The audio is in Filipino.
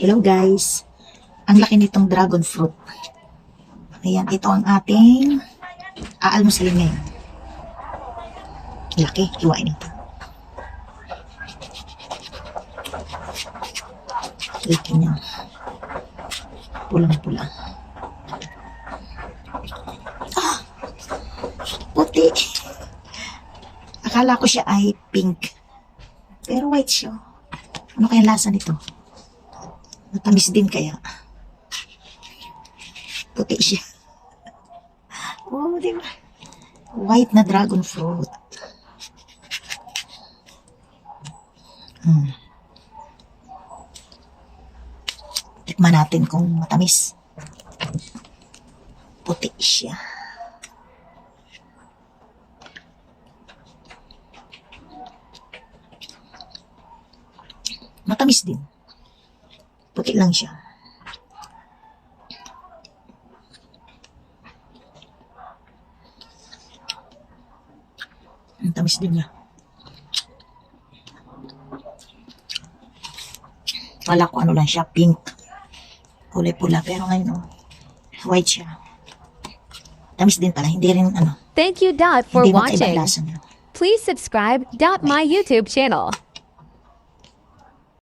Hello guys. Ang laki nitong dragon fruit. Ayan, ito ang ating aalmusalin ngayon. Laki, hiwain ito. Laki niya. Pulang-pula. Ah! Puti. Akala ko siya ay pink. Pero white siya. Ano kaya lasa nito? Matamis din kaya. Puti siya. Oh, diba? White na dragon fruit. Tikman natin kung matamis. Puti siya. Matamis din. Puti lang siya. Ang tamis din niya. Wala ko ano lang siya, pink. Kulay pula, pero ngayon white siya. Tamis din pala, hindi rin ano. Thank you, Dot, for Hindi magkaiba watching. lasa niya. Please subscribe, Dot, my YouTube channel.